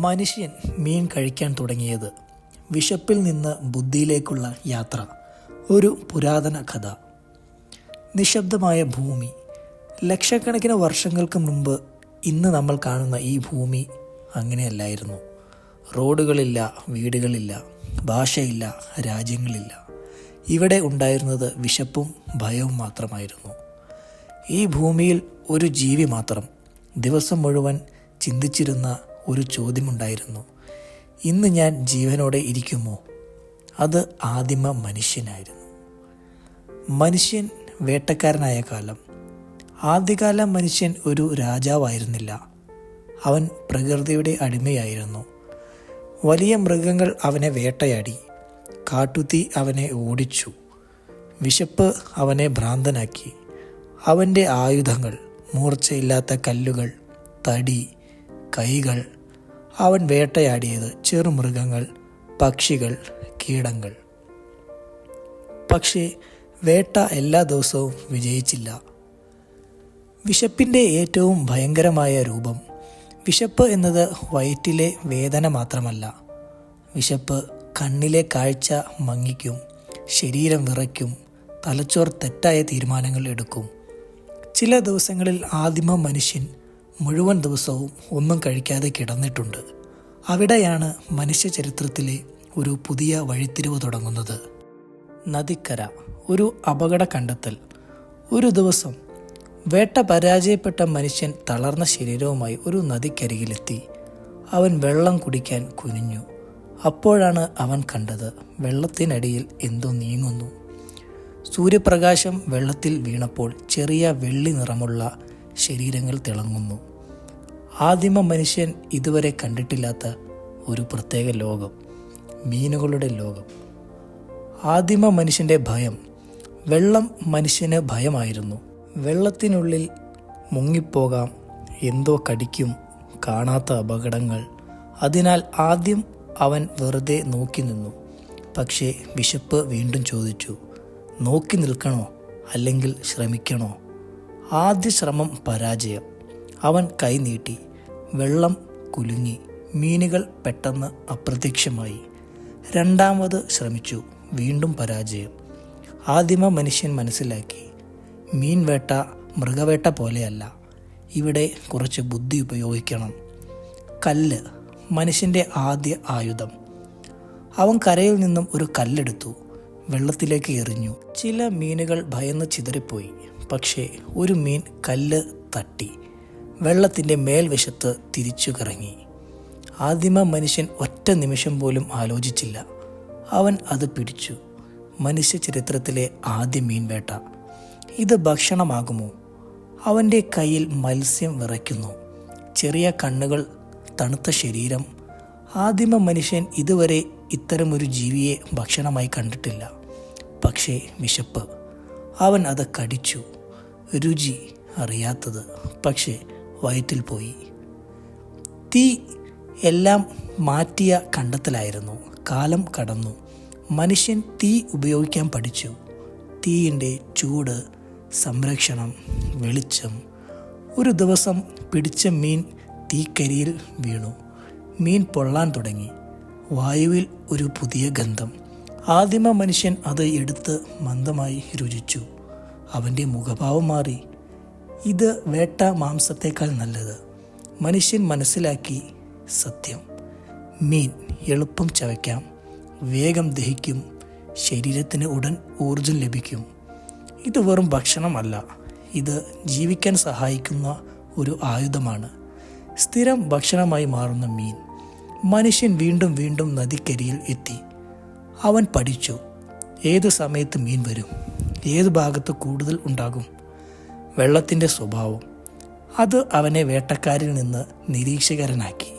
മനുഷ്യൻ മീൻ കഴിക്കാൻ തുടങ്ങിയത് വിശപ്പിൽ നിന്ന് ബുദ്ധിയിലേക്കുള്ള യാത്ര. ഒരു പുരാതന കഥ. നിശബ്ദമായ ഭൂമി. ലക്ഷക്കണക്കിന് വർഷങ്ങൾക്ക് മുമ്പ് ഇന്ന് നമ്മൾ കാണുന്ന ഈ ഭൂമി അങ്ങനെയല്ലായിരുന്നു. റോഡുകളില്ല, വീടുകളില്ല, ഭാഷയില്ല, രാജ്യങ്ങളില്ല. ഇവിടെ ഉണ്ടായിരുന്നത് വിശപ്പും ഭയവും മാത്രമായിരുന്നു. ഈ ഭൂമിയിൽ ഒരു ജീവി മാത്രം ദിവസം മുഴുവൻ ചിന്തിച്ചിരുന്ന ഒരു ചോദ്യമുണ്ടായിരുന്നു: ഇന്ന് ഞാൻ ജീവനോടെ ഇരിക്കുമോ? അത് ആദിമ മനുഷ്യനായിരുന്നു. മനുഷ്യൻ വേട്ടക്കാരനായ കാലം. ആദ്യകാല മനുഷ്യൻ ഒരു രാജാവായിരുന്നില്ല. അവൻ പ്രകൃതിയുടെ അടിമയായിരുന്നു. വലിയ മൃഗങ്ങൾ അവനെ വേട്ടയാടി, കാട്ടുതീ അവനെ ഓടിച്ചു, വിശപ്പ് അവനെ ഭ്രാന്തനാക്കി. അവൻ്റെ ആയുധങ്ങൾ മൂർച്ചയില്ലാത്ത കല്ലുകൾ, തടി, കൈകൾ. അവൻ വേട്ടയാടിയത് ചെറുമൃഗങ്ങൾ, പക്ഷികൾ, കീടങ്ങൾ. പക്ഷേ വേട്ട എല്ലാ ദിവസവും വിജയിച്ചില്ല. വിശപ്പിൻ്റെ ഏറ്റവും ഭയങ്കരമായ രൂപം. വിശപ്പ് എന്നത് വയറ്റിലെ വേദന മാത്രമല്ല. വിശപ്പ് കണ്ണിലെ കാഴ്ച മങ്ങിക്കും, ശരീരം വിറയ്ക്കും, തലച്ചോർ തെറ്റായ തീരുമാനങ്ങൾ എടുക്കും. ചില ദിവസങ്ങളിൽ ആദിമ മനുഷ്യൻ മുഴുവൻ ദിവസവും ഒന്നും കഴിക്കാതെ കിടന്നിട്ടുണ്ട്. അവിടെയാണ് മനുഷ്യ ചരിത്രത്തിലെ ഒരു പുതിയ വഴിത്തിരിവ് തുടങ്ങുന്നത്. നദിക്കര. ഒരു അപകട കണ്ടെത്തൽ. ഒരു ദിവസം വേട്ട പരാജയപ്പെട്ട മനുഷ്യൻ തളർന്ന ശരീരവുമായി ഒരു നദിക്കരികിലെത്തി. അവൻ വെള്ളം കുടിക്കാൻ കുനിഞ്ഞു. അപ്പോഴാണ് അവൻ കണ്ടത്, വെള്ളത്തിനടിയിൽ എന്തോ നീങ്ങുന്നു. സൂര്യപ്രകാശം വെള്ളത്തിൽ വീണപ്പോൾ ചെറിയ വെള്ളി നിറമുള്ള ശരീരങ്ങൾ തിളങ്ങുന്നു. ആദിമ മനുഷ്യൻ ഇതുവരെ കണ്ടിട്ടില്ലാത്ത ഒരു പ്രത്യേക ലോകം, മീനുകളുടെ ലോകം. ആദിമ മനുഷ്യൻ്റെ ഭയം. വെള്ളം മനുഷ്യന് ഭയമായിരുന്നു. വെള്ളത്തിനുള്ളിൽ മുങ്ങിപ്പോകാം, എന്തോ കടിക്കും, കാണാത്ത അപകടങ്ങൾ. അതിനാൽ ആദ്യം അവൻ വെറുതെ നോക്കി നിന്നു. പക്ഷേ വിശപ്പ് വീണ്ടും ചോദിച്ചു: നോക്കി നിൽക്കണോ അല്ലെങ്കിൽ ശ്രമിക്കണോ? ആദ്യ ശ്രമം പരാജയം. അവൻ കൈ നീട്ടി. വെള്ളം കുലുങ്ങി. മീനുകൾ പെട്ടെന്ന് അപ്രത്യക്ഷമായി. രണ്ടാമത് ശ്രമിച്ചു. വീണ്ടും പരാജയം. ആദിമ മനുഷ്യൻ മനസ്സിലാക്കി, മീൻവേട്ട മൃഗവേട്ട പോലെയല്ല. ഇവിടെ കുറച്ച് ബുദ്ധി ഉപയോഗിക്കണം. കല്ല്, മനുഷ്യൻ്റെ ആദ്യ ആയുധം. അവൻ കരയിൽ നിന്നും ഒരു കല്ലെടുത്തു, വെള്ളത്തിലേക്ക് എറിഞ്ഞു. ചില മീനുകൾ ഭയന്ന് ചിതറിപ്പോയി. പക്ഷേ ഒരു മീൻ കല്ല് തട്ടി വെള്ളത്തിൻ്റെ മേൽവശത്ത് തിരിച്ചു കറങ്ങി. ആദിമ മനുഷ്യൻ ഒറ്റ നിമിഷം പോലും ആലോചിച്ചില്ല. അവൻ അത് പിടിച്ചു. മനുഷ്യ ചരിത്രത്തിലെ ആദ്യ മീൻവേട്ട. ഇത് ഭക്ഷണമാകുമോ? അവൻ്റെ കയ്യിൽ മത്സ്യം വിറയ്ക്കുന്നു, ചെറിയ കണ്ണുകൾ, തണുത്ത ശരീരം. ആദിമ മനുഷ്യൻ ഇതുവരെ ഇത്തരമൊരു ജീവിയെ ഭക്ഷണമായി കണ്ടിട്ടില്ല. പക്ഷേ വിശപ്പ്. അവൻ അത് കടിച്ചു. രുചി അറിയാത്തത്, പക്ഷേ വയറ്റിൽ പോയി. തീ എല്ലാം മാറ്റിയ കണ്ടെത്തലായിരുന്നു. കാലം കടന്നു. മനുഷ്യൻ തീ ഉപയോഗിക്കാൻ പഠിച്ചു. തീയിൻ്റെ ചൂട്, സംരക്ഷണം, വെളിച്ചം. ഒരു ദിവസം പിടിച്ച മീൻ തീക്കരിയിൽ വീണു. മീൻ പൊള്ളാൻ തുടങ്ങി. വായുവിൽ ഒരു പുതിയ ഗന്ധം. ആദിമ മനുഷ്യൻ അത് എടുത്ത് മന്ദമായി രുചിച്ചു. അവൻ്റെ മുഖഭാവം മാറി. ഇത് വേട്ട മാംസത്തേക്കാൾ നല്ലത്. മനുഷ്യൻ മനസ്സിലാക്കി സത്യം. മീൻ എളുപ്പം ചവയ്ക്കാം, വേഗം ദഹിക്കും, ശരീരത്തിന് ഉടൻ ഊർജം ലഭിക്കും. ഇത് വെറും ഭക്ഷണമല്ല, ഇത് ജീവിക്കാൻ സഹായിക്കുന്ന ഒരു ആയുധമാണ്. സ്ഥിരം ഭക്ഷണമായി മാറുന്ന മീൻ. മനുഷ്യൻ വീണ്ടും വീണ്ടും നദിക്കരിയിൽ എത്തി. അവൻ പഠിച്ചു, ഏത് സമയത്ത് മീൻ വരും, ഏത് ഭാഗത്ത് കൂടുതൽ ഉണ്ടാകും. വെള്ളത്തിൻ്റെ സ്വഭാവം. അത് അവനെ വേട്ടക്കാരിൽ നിന്ന് നിരീക്ഷകരനാക്കി.